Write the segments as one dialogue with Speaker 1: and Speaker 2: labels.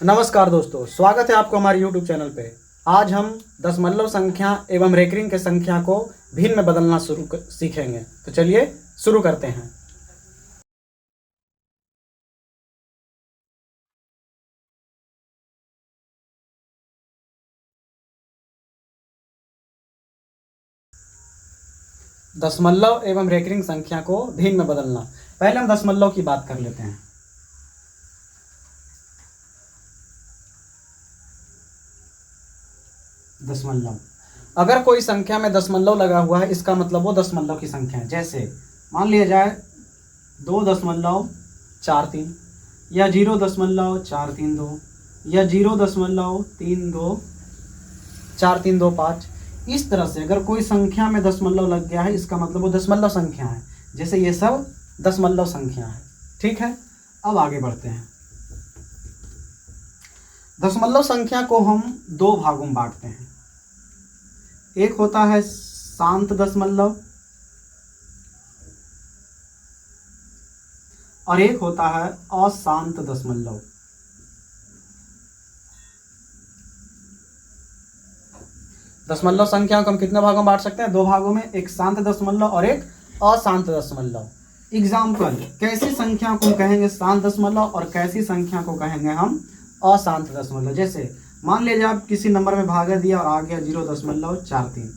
Speaker 1: नमस्कार दोस्तों, स्वागत है आपको हमारे YouTube चैनल पे। आज हम दशमलव संख्या एवं रेकरिंग के संख्या को भिन्न में बदलना सीखेंगे। तो चलिए शुरू करते हैं। दशमलव एवं रेकरिंग संख्या को भिन्न में बदलना। पहले हम दशमलव की बात कर लेते हैं। दशमलव, अगर कोई संख्या में दशमलव लगा हुआ है, इसका मतलब वो दशमलव की संख्या है। जैसे मान लिया जाए 2.43 या 0.432 या 0.324325। इस तरह से अगर कोई संख्या में दशमलव लग गया है, इसका मतलब वो दशमलव संख्या है। जैसे ये सब दशमलव संख्या है। ठीक है, अब आगे बढ़ते हैं। दशमलव संख्या को हम दो भागों में बांटते हैं। एक होता है शांत दशमलव और एक होता है अशांत दशमलव। दशमलव संख्या को हम कितने भागों में बांट सकते हैं? दो भागों में, एक शांत दशमलव और एक अशांत दशमलव। एग्जाम्पल, कैसी संख्या को कहेंगे शांत दशमलव और कैसी संख्या को कहेंगे हम अशांत दशमलव। जैसे मान लीजिए आप किसी नंबर में भागा दिया और आ गया 0.43।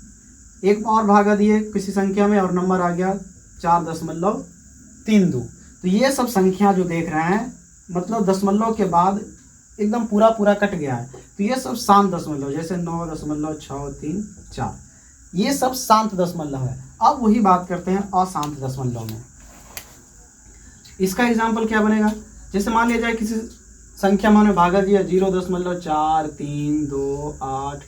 Speaker 1: एक और भागा दिए किसी संख्या में और नंबर आ गया 4.32। तो ये सब संख्या जो देख रहे हैं, मतलब दशमलव के बाद एकदम पूरा कट गया है, तो ये सब शांत दशमलव। जैसे 9.634, ये सब शांत दशमलव है। अब वही बात करते हैं अशांत दशमलव में। इसका एग्जाम्पल क्या बनेगा? जैसे मान लिया जाए किसी संख्या में हमने भागा दिया 0.4328,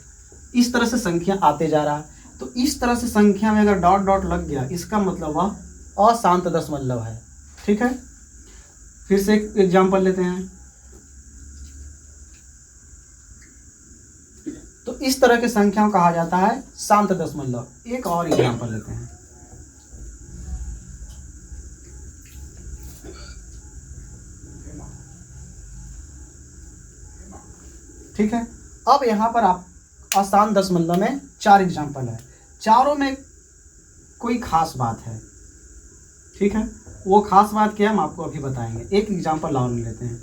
Speaker 1: इस तरह से संख्या आते जा रहा है। तो इस तरह से संख्या में अगर डॉट डॉट लग गया, इसका मतलब वह अशांत दशमलव है। ठीक है, फिर से एक एग्जाम्पल लेते हैं। तो इस तरह की संख्या को कहा जाता है शांत दशमलव। एक और एग्जाम्पल लेते हैं। ठीक है, अब यहाँ पर आप अशांत दशमलव में 4 एग्जाम्पल है। चारों में कोई खास बात है। ठीक है, वो खास बात क्या है हम आपको अभी बताएंगे। एक एग्जाम्पल और लेते हैं।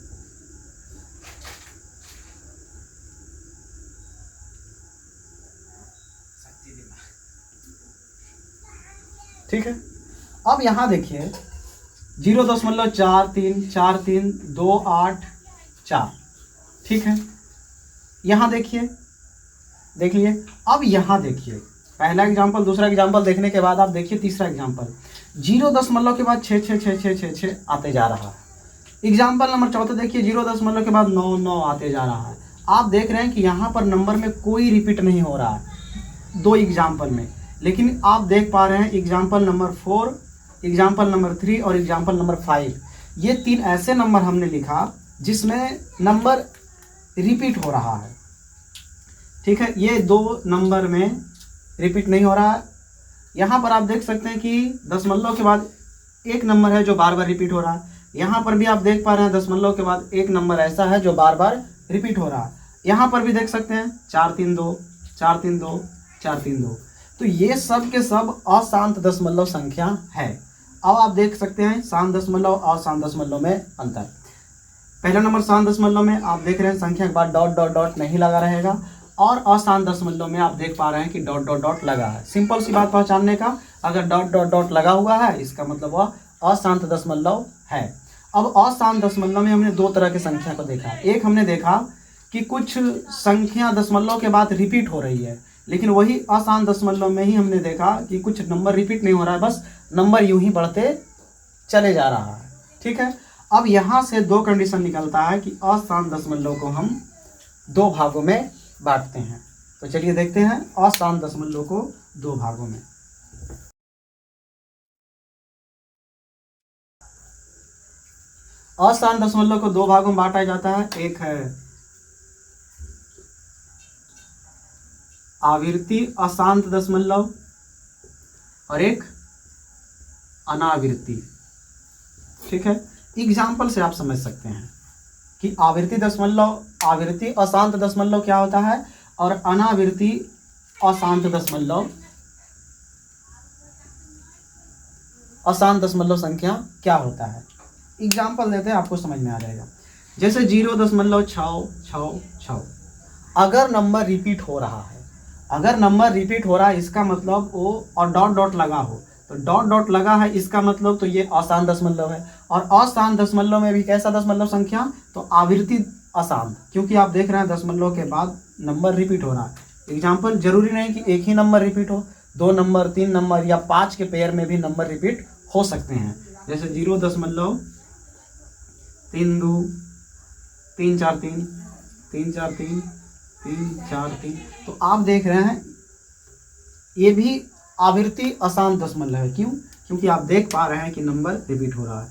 Speaker 1: ठीक है, अब यहाँ देखिए 0.434328। ठीक है, यहाँ देखिए, देख लिए। अब यहाँ देखिए, पहला एग्जाम्पल, दूसरा एग्जाम्पल देखने के बाद आप देखिए तीसरा एग्जाम्पल। 0 के बाद 6 आते जा रहा है। एग्जाम्पल नंबर चौथा देखिए, 0 के बाद 9 आते जा रहा है। आप देख रहे हैं कि यहाँ पर नंबर में कोई रिपीट नहीं हो रहा है दो एग्जाम्पल में। लेकिन आप देख पा रहे हैं एग्जाम्पल नंबर 4, एग्जाम्पल नंबर 3 और एग्जाम्पल नंबर 5, ये 3 ऐसे नंबर हमने लिखा जिसमें नंबर रिपीट हो रहा है। ठीक है, ये 2 नंबर में रिपीट नहीं हो रहा है। यहाँ पर आप देख सकते हैं कि दशमलव के बाद एक नंबर है जो बार बार रिपीट हो रहा है। यहाँ पर भी आप देख पा रहे हैं दशमलव के बाद एक नंबर ऐसा है जो बार बार रिपीट हो रहा है। यहाँ पर भी देख सकते हैं 432 432 432। तो ये सब के सब अशांत दशमलव संख्या है। अब आप देख सकते हैं शांत दशमलव और अशांत दशमलव में अंतर। पहला नंबर शांत दशमलव में आप देख रहे हैं संख्या के बाद डॉट डॉट डॉट नहीं लगा रहेगा, और अशांत दशमलव में आप देख पा रहे हैं कि डॉट डॉट डॉट लगा है। सिंपल सी बात पहचानने का, अगर डॉट डॉट डॉट लगा हुआ है इसका मतलब वह अशांत दशमलव है। अब अशांत दशमलव में हमने 2 तरह की संख्या को देखा। एक हमने देखा कि कुछ संख्या दशमलव के बाद रिपीट हो रही है, लेकिन वही अशांत दशमलव में ही हमने देखा कि कुछ नंबर रिपीट नहीं हो रहा है, बस नंबर यूं ही बढ़ते चले जा रहा है। ठीक है, अब यहाँ से 2 कंडीशन निकलता है कि अशांत दशमलव को हम 2 भागों में बांटते हैं। तो चलिए देखते हैं अशांत दशमलव को 2 भागों में। अशांत दशमलव को 2 भागों में बांटा जाता है। एक है आवृत्ति अशांत दशमलव और एक अनावृत्ति। ठीक है, एग्जाम्पल से आप समझ सकते हैं कि आवृत्ति अशांत दशमलव क्या होता है और अनावृत्ति अशांत दशमलव संख्या क्या होता है। एग्जाम्पल देते हैं, आपको समझ में आ जाएगा। जैसे 0.666, अगर नंबर रिपीट हो रहा है, इसका मतलब वो और डॉट डॉट लगा हो, तो डॉट डॉट लगा है इसका मतलब तो ये अशांत दशमलव है। और अशांत दशमलव में भी कैसा दशमलव संख्या, तो आवृत्ति अशांत, क्योंकि आप देख रहे हैं दशमलव के बाद नंबर रिपीट हो रहा है। एग्जाम्पल, जरूरी नहीं कि एक ही नंबर रिपीट हो, 2 नंबर, 3 नंबर या 5 के पेयर में भी नंबर रिपीट हो सकते हैं। जैसे 0.32343, 343, 343, 343, तो आप देख रहे हैं ये भी आवृत्ति अशांत दशमलव है। क्यों? क्योंकि आप देख पा रहे हैं कि नंबर रिपीट हो रहा है।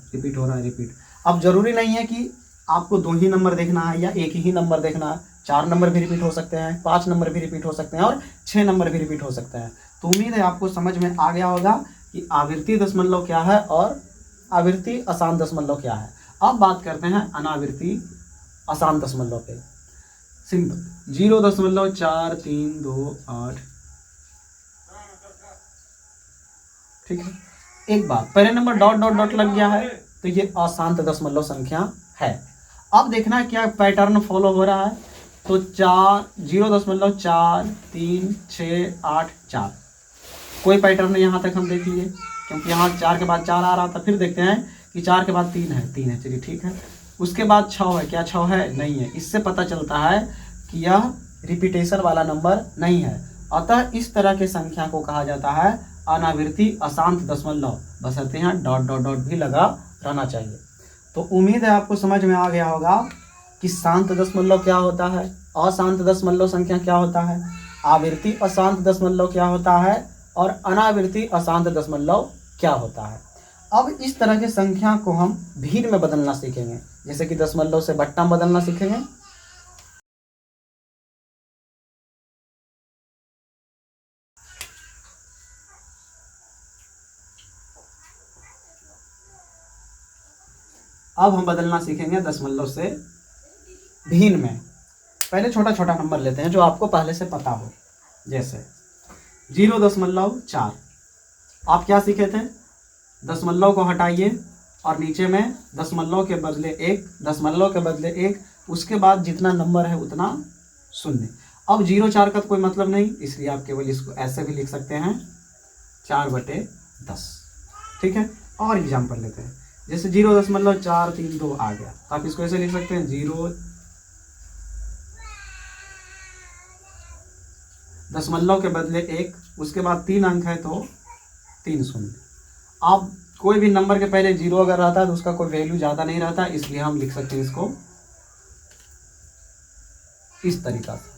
Speaker 1: अब जरूरी नहीं है कि आपको 2 ही नंबर देखना है या एक ही नंबर देखना है, 4 नंबर भी रिपीट हो सकते हैं, 5 नंबर भी रिपीट हो सकते हैं और 6 नंबर भी रिपीट हो सकते हैं। तो उम्मीद है आपको समझ में आ गया होगा कि आवृत्ति दशमलव क्या है और आवृत्ति अशांत दशमलव क्या है। अब बात करते हैं अनावृत्ति अशांत दशमलव पे। सिंपल, 0.4328, ठीक है। एक बात, पहले नंबर डॉट डॉट डॉट लग गया है तो ये अशांत दशमलव संख्या है। अब देखना है क्या पैटर्न फॉलो हो रहा है, तो 0.4368, कोई पैटर्न यहाँ तक हम देख लिए, क्योंकि यहाँ 4 के बाद 4 आ रहा था। फिर देखते हैं कि 4 के बाद 3 है, चलिए ठीक है। उसके बाद 6 है, क्या 6 है? नहीं है। इससे पता चलता है कि यह रिपीटेशन वाला नंबर नहीं है। अतः इस तरह के संख्या को कहा जाता है अनावृत्ति अशांत दशमलव, बशर्ते यहाँ डॉट डॉट डॉट भी लगा रहना चाहिए। तो उम्मीद है आपको समझ में आ गया होगा कि शांत दशमलव क्या होता है, अशांत दशमलव संख्या क्या होता है, आवृत्ति अशांत दशमलव क्या होता है और अनावृत्ति अशांत दशमलव क्या होता है। अब इस तरह के संख्या को हम भीड़ में बदलना सीखेंगे, जैसे कि दशमलव से बट्टा बदलना सीखेंगे। अब हम बदलना सीखेंगे दशमलव से भिन्न में। पहले छोटा छोटा नंबर लेते हैं जो आपको पहले से पता हो। जैसे 0.4, आप क्या सीखे थे, दशमलव को हटाइए और नीचे में दशमलव के बदले 1, उसके बाद जितना नंबर है उतना शून्य। अब 0.4 का कोई मतलब नहीं, इसलिए आप केवल इसको ऐसे भी लिख सकते हैं 4/10, ठीक है। और एग्जाम्पल लेते हैं, जैसे 0.432 आ गया, तो आप इसको ऐसे लिख सकते हैं 0, दशमलव के बदले 1, उसके बाद 3 अंक है तो 3 शून्य। अब कोई भी नंबर के पहले 0 अगर रहता है तो उसका कोई वैल्यू ज़्यादा नहीं रहता, इसलिए हम लिख सकते हैं इसको इस तरीका से।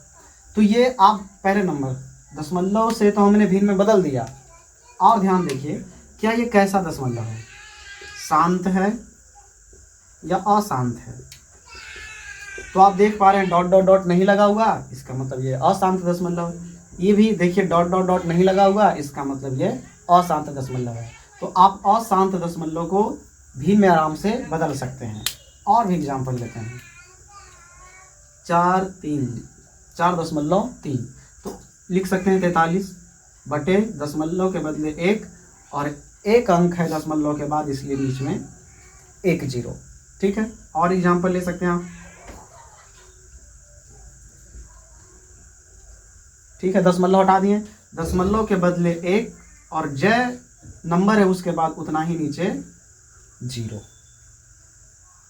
Speaker 1: तो ये आप पहले नंबर दशमलव से तो हमने भिन्न में बदल दिया। और ध्यान देखिए, क्या ये कैसा दशमलव है, शांत है या अशांत है। तो आप देख पा रहे हैं डॉट डॉट डॉट नहीं लगा हुआ, इसका मतलब ये अशांत दशमलव है। ये भी देखिए डॉट डॉट डॉट नहीं लगा हुआ, इसका मतलब ये अशांत दशमलव है। तो आप अशांत दशमलव को भी में आराम से बदल सकते हैं। और भी एग्जाम्पल लेते हैं, 4.3, तो लिख सकते हैं 43 बटे दशमलव के बदले 1 और 1 अंक है दशमलव के बाद, इसलिए बीच में 1 0, ठीक है। और एग्जाम्पल ले सकते हैं आप, ठीक है। दशमलव हटा दिए, दशमलव के बदले 1 और जय नंबर है उसके बाद उतना ही नीचे 0,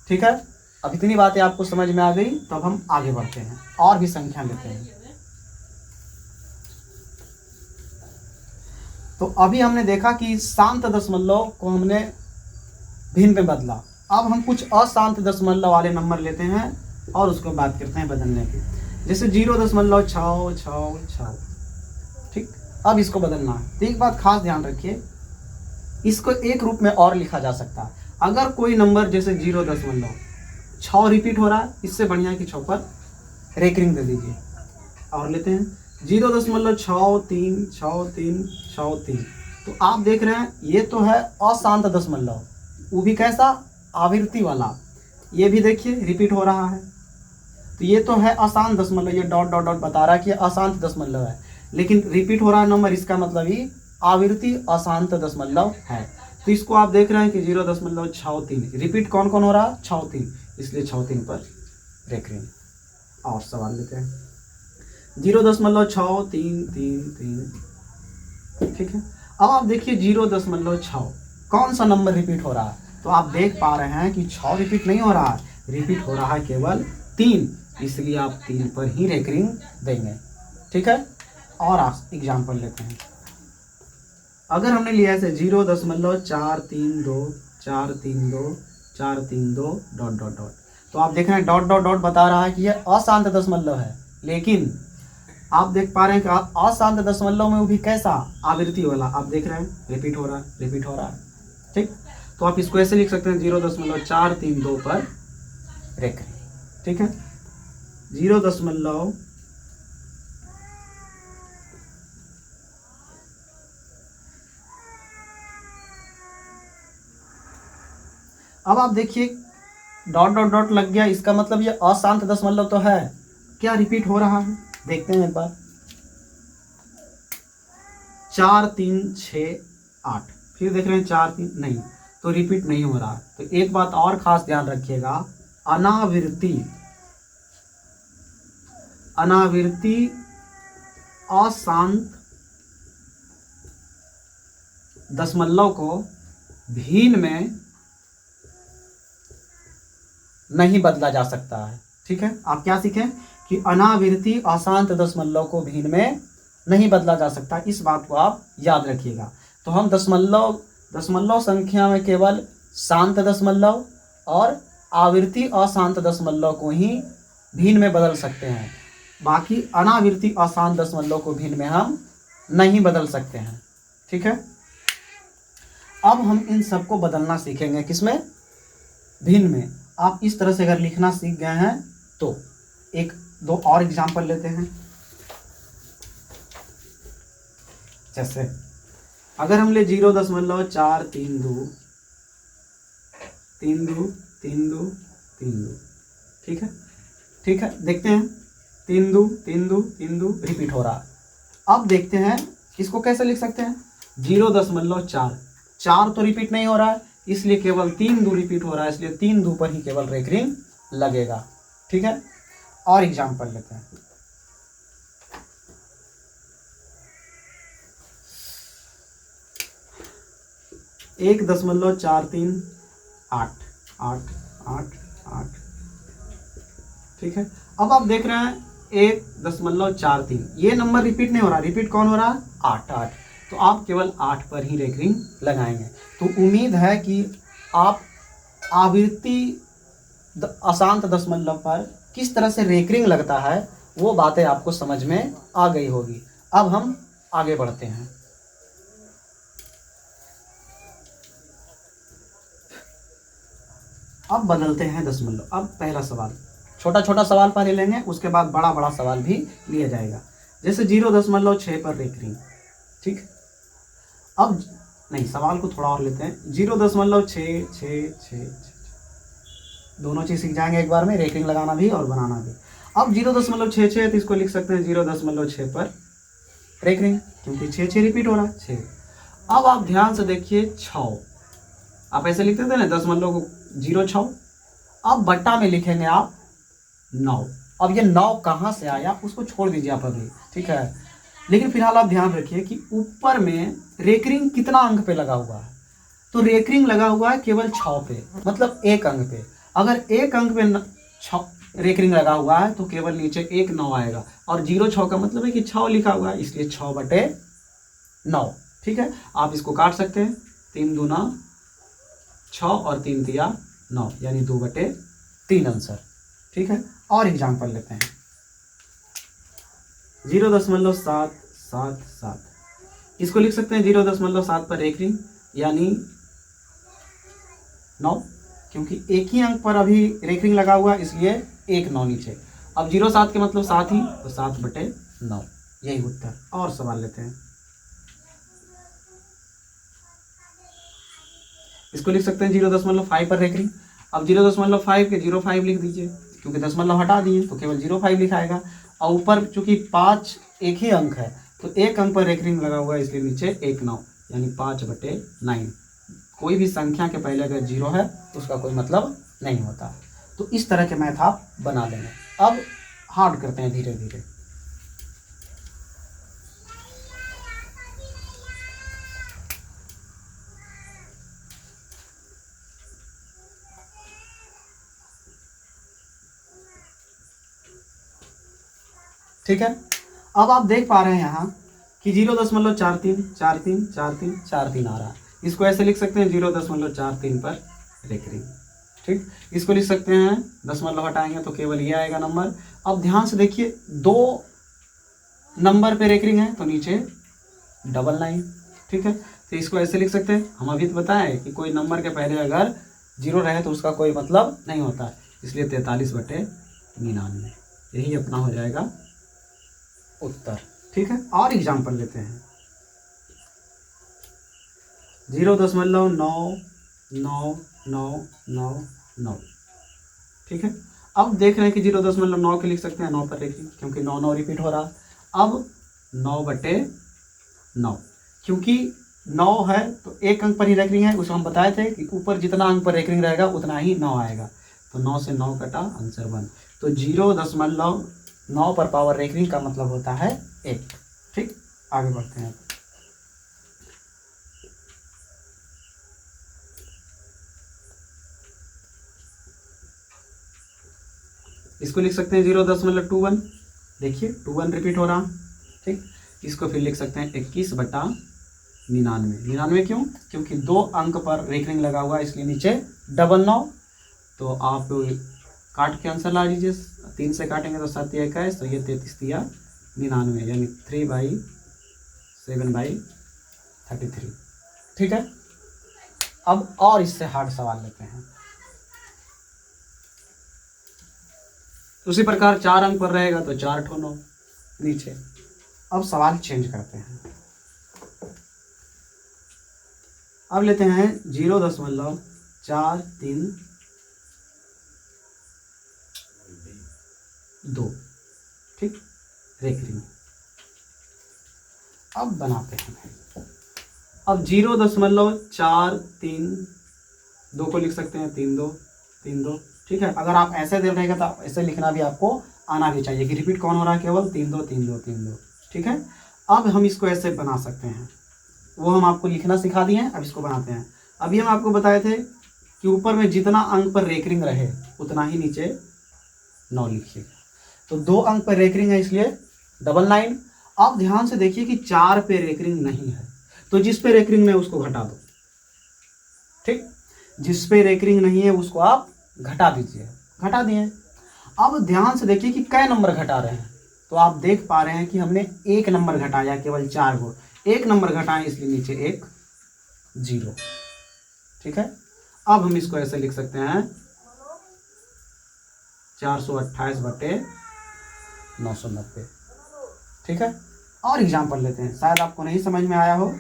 Speaker 1: ठीक है। अब इतनी बातें आपको समझ में आ गई, तो अब हम आगे बढ़ते हैं और भी संख्या लेते हैं। तो अभी हमने देखा कि शांत दशमलव को हमने भिन्न में बदला। अब हम कुछ अशांत दशमलव वाले नंबर लेते हैं और उसको बात करते हैं बदलने की। जैसे 0.666, ठीक। अब इसको बदलना है, तो एक बात खास ध्यान रखिए, इसको एक रूप में और लिखा जा सकता है। अगर कोई नंबर जैसे 0.6 रिपीट हो रहा है, इससे बढ़िया है कि 6 पर रेकरिंग दे दीजिए। और लेते हैं 0.636363। तो आप देख रहे हैं ये तो है अशांत दशमलव, वो भी कैसा, आवृत्ति वाला। ये भी देखिए रिपीट हो रहा है। तो ये तो है अशांत दशमलव, ये डॉट डॉट डॉट बता रहा है कि अशांत दशमलव है, लेकिन रिपीट हो रहा है नंबर, इसका मतलब ही आवृत्ति अशांत दशमलव है। तो इसको आप देख रहे हैं कि 0.63 रिपीट कौन कौन हो रहा है, 63, इसलिए 63 पर रेखिंग। और सवाल लेते हैं 0.6333, ठीक है। अब आप देखिए 0.6 कौन सा नंबर रिपीट हो रहा है, तो आप देख पा रहे हैं कि 6 रिपीट नहीं हो रहा है, रिपीट हो रहा है केवल 3, इसलिए आप 3 पर ही रेकरिंग देंगे, ठीक है। और आप एग्जाम्पल लेते हैं, अगर हमने लिया है 0.432 डॉट डॉट डॉट, तो आप देख रहे हैं डॉट डॉट डॉट बता रहा है कि यह अशांत दशमलव है, लेकिन आप देख पा रहे हैं कि अशांत दशमलव में वो भी कैसा, आवृत्ति वाला, आप देख रहे हैं रिपीट हो रहा है, रिपीट हो रहा है, ठीक। तो आप इसको ऐसे लिख सकते हैं 0.432 पर रेखिंग, ठीक है। 0. अब आप देखिए डॉट डॉट डॉट लग गया, इसका मतलब ये अशांत दशमलव तो है, क्या रिपीट हो रहा है, देखते हैं एक बार। 4 3 6 8, फिर देख रहे हैं 4 3, नहीं, तो रिपीट नहीं हो रहा। तो एक बात और खास ध्यान रखिएगा, अनावृत्ति अशांत दशमलव को भिन्न में नहीं बदला जा सकता है, ठीक है। आप क्या सीखें कि अनावृत्ति अशांत दशमलव को भिन्न में नहीं बदला जा सकता, इस बात को आप याद रखिएगा। तो हम दशमलव संख्या में केवल शांत दशमलव और आवृत्ति अशांत दशमलव को ही भिन्न में बदल सकते हैं, बाकी अनावृत्ति अशांत दशमलव को भिन्न में हम नहीं बदल सकते हैं, ठीक है। अब हम इन सबको बदलना सीखेंगे, किसमें, भिन्न में। आप इस तरह से अगर लिखना सीख गए हैं तो एक दो और एग्जाम्पल लेते हैं। जैसे अगर हम ले 0.432, ठीक है, ठीक है, देखते हैं 3 रिपीट हो रहा। अब देखते हैं इसको कैसे लिख सकते हैं, 0.4 तो रिपीट नहीं हो रहा है, इसलिए केवल 3 रिपीट हो रहा है, इसलिए 3 पर ही केवल रेकरिंग लगेगा, ठीक है। और एग्जाम्पल लेते हैं, 1.43888, ठीक है। अब आप देख रहे हैं 1.43, ये नंबर रिपीट नहीं हो रहा, रिपीट कौन हो रहा है, 8, तो आप केवल 8 पर ही रेकरिंग लगाएंगे। तो उम्मीद है कि आप आवृत्ति अशांत दशमलव पर किस तरह से रेकरिंग लगता है वो बातें आपको समझ में आ गई होगी। अब हम आगे बढ़ते हैं। अब बदलते हैं दशमलव। अब पहला सवाल, छोटा छोटा सवाल पहले लेंगे, उसके बाद बड़ा बड़ा सवाल भी लिया जाएगा। जैसे 0.6 पर रेकरिंग, ठीक। अब नहीं, सवाल को थोड़ा और लेते हैं, 0.6 दोनों चीज सीख जाएंगे एक बार में, रेकरिंग लगाना भी और बनाना भी। अब 0.66 है तो इसको लिख सकते हैं 0.6 पर रेकरिंग, क्योंकि 6 रिपीट हो रहा है, 6। अब आप ध्यान से देखिए 6, आप ऐसे लिखते थे ना दशमलव को 0.6, अब बट्टा में लिखेंगे आप 9। अब ये 9 कहाँ से आया उसको छोड़ दीजिए आप अभी, ठीक है, लेकिन फिलहाल आप ध्यान रखिए कि ऊपर में रेकरिंग कितना अंक पे लगा हुआ है, तो रेकरिंग लगा हुआ है केवल 6 पे, मतलब एक अंक पे। अगर एक अंक पे रेकरिंग लगा हुआ है तो केवल नीचे 1 9 आएगा, और 0.6 का मतलब है कि 6 लिखा हुआ है, इसलिए 6/9, ठीक है। आप इसको काट सकते हैं, 3 दूना 6 और 3 तिया 9, यानी 2/3 आंसर, ठीक है। और एग्जाम्पल लेते हैं, 0.777, इसको लिख सकते हैं 0.7 पर रेकरिंग, यानी 9, क्योंकि एक ही अंक पर अभी रेकरिंग लगा हुआ है, इसलिए 1 9 नीचे। अब 0.7 के मतलब 7 ही, तो 7/9, यही उत्तर। और सवाल लेते हैं, इसको लिख सकते हैं 0.5 पर रेकरिंग। अब 0.5 के 0.5 लिख दीजिए, क्योंकि दशमलव हटा दिए तो केवल 0.5 लिखाएगा। और ऊपर चूंकि 5 एक ही अंक है तो एक अंक पर रेखरिंग लगा हुआ है, इसलिए नीचे 1 9 यानी 5/9। कोई भी संख्या के पहले अगर 0 है तो उसका कोई मतलब नहीं होता। तो इस तरह के मैथ आप बना लेंगे। अब हार्ड करते हैं धीरे धीरे। ठीक है, अब आप देख पा रहे हैं यहाँ कि 0.43434343 आ रहा है। इसको ऐसे लिख सकते हैं 0.43 पर रेखरिंग। ठीक, इसको लिख सकते हैं, दशमलव हटाएंगे तो केवल ये आएगा नंबर। अब ध्यान से देखिए, 2 नंबर पे रेखरिंग है तो नीचे 999। ठीक है, तो इसको ऐसे लिख सकते हैं, हम अभी तो बताएं कि कोई नंबर के पहले अगर 0 रहे तो उसका कोई मतलब नहीं होता, इसलिए 43/99 यही अपना हो जाएगा उत्तर। ठीक है, और एग्जाम्पल लेते हैं। 0.999999। ठीक है, अब देख रहे हैं कि 0.9 के लिख सकते हैं 9 पर रेखरिंग, क्योंकि 9 9 रिपीट हो रहा। अब 9/9, क्योंकि 9 है तो एक अंक पर ही रेखरिंग है, उसको हम बताए थे कि ऊपर जितना अंक पर रेखरिंग रहेगा उतना ही 9 आएगा। तो 9 से 9 कटा, आंसर 1। तो 0.9 पर पावर रेखरिंग का मतलब होता है 1। ठीक, आगे बढ़ते हैं। इसको लिख सकते हैं 0.21। देखिए 21 रिपीट हो रहा। ठीक, इसको फिर लिख सकते हैं 21/99। 99 क्यों? क्योंकि 2 अंक पर रेखरिंग लगा हुआ है, इसलिए नीचे 99। तो आप काट के आंसर ला लीजिए। 3 से काटेंगे तो 7 या 21, तो ये 33 या 99 यानी 3/7/33। ठीक है, अब और इससे हार्ड सवाल लेते हैं। उसी प्रकार 4 अंक पर रहेगा तो 4 ठो 9 नीचे। अब सवाल चेंज करते हैं। अब लेते हैं 0.432। ठीक, रेखरिंग। अब बनाते हैं। अब 0.432 को लिख सकते हैं 3232। ठीक है, अगर आप ऐसे दे रहेगा तो ऐसे लिखना भी आपको आना भी चाहिए कि रिपीट कौन हो रहा है, केवल 323232। ठीक है, अब हम इसको ऐसे बना सकते हैं, वो हम आपको लिखना सिखा दिए हैं, अब इसको बनाते हैं। अभी हम आपको बताए थे कि ऊपर में जितना अंक पर रेखरिंग रहे उतना ही नीचे 9 लिखिए। तो 2 अंक पर रेखरिंग है, इसलिए 99। अब ध्यान से देखिए कि 4 पे रेखरिंग नहीं है, तो जिस पे रेखरिंग नहीं है उसको घटा दो। ठीक, जिस पे रेखरिंग नहीं है उसको आप घटा दीजिए। घटा दिए। अब ध्यान से देखिए कि कै नंबर घटा रहे हैं, तो आप देख पा रहे हैं कि हमने 1 नंबर घटाया, केवल 4 को 1 नंबर घटाएं, इसलिए नीचे 1 0। ठीक है, अब हम इसको ऐसे लिख सकते हैं 428/990। ठीक है, और एग्जाम्पल लेते हैं, शायद आपको नहीं समझ में आया हो।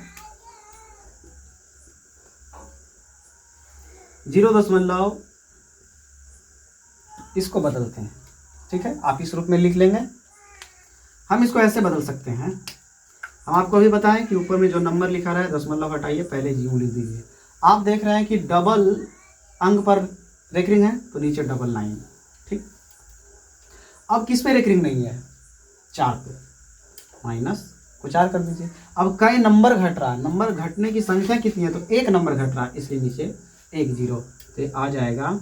Speaker 1: 0. इसको बदलते हैं। ठीक है, आप इस रूप में लिख लेंगे। हम इसको ऐसे बदल सकते हैं। हम आपको अभी बताएं कि ऊपर में जो नंबर लिखा रहा है दशमलव हटाइए, पहले यूं लिख दीजिए। आप देख रहे हैं कि डबल अंक पर रेखरिंग है तो नीचे 99। ठीक, अब किस पे रेखरिंग नहीं है? 4 पे, माइनस को 4 कर दीजिए। अब कई नंबर घट रहा है, नंबर घटने की संख्या कितनी है? तो 1 नंबर घट रहा है, इसलिए नीचे 1 0। तो आ जाएगा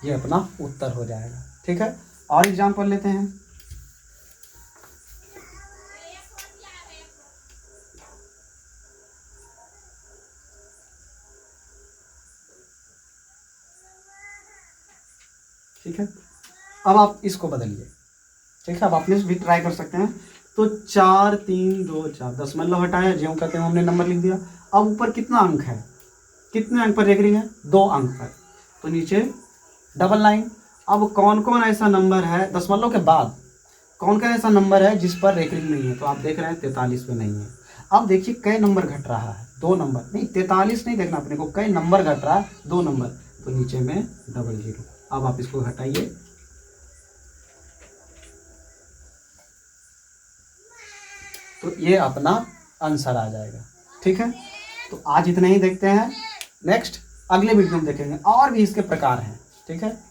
Speaker 1: ये अपना उत्तर हो जाएगा। ठीक है, और एग्जाम्पल लेते हैं। ठीक है, अब आप इसको बदलिए। ठीक है, अब आप भी ट्राई कर सकते हैं। तो 4 3 2 4, दशमलव हटाया, ज्यों कहते हैं हमने नंबर लिख दिया। अब ऊपर कितना अंक है, कितने अंक पर रेखरिंग है? 2 अंक पर, तो नीचे 99। अब कौन कौन ऐसा नंबर है दशमलव के बाद, कौन कौन ऐसा नंबर है जिस पर रेखरिंग नहीं है? तो आप देख रहे हैं 43 पे नहीं है। अब देखिए कई नंबर घट रहा है, 2 नंबर नहीं, 43 नहीं देखना अपने को, कई नंबर घट रहा है, 2 नंबर, तो नीचे में डबल जीरो। अब आप इसको घटाइए, तो ये अपना आंसर आ जाएगा। ठीक है, तो आज इतना ही देखते हैं, नेक्स्ट अगले वीडियो में देखेंगे और भी इसके प्रकार हैं। ठीक है।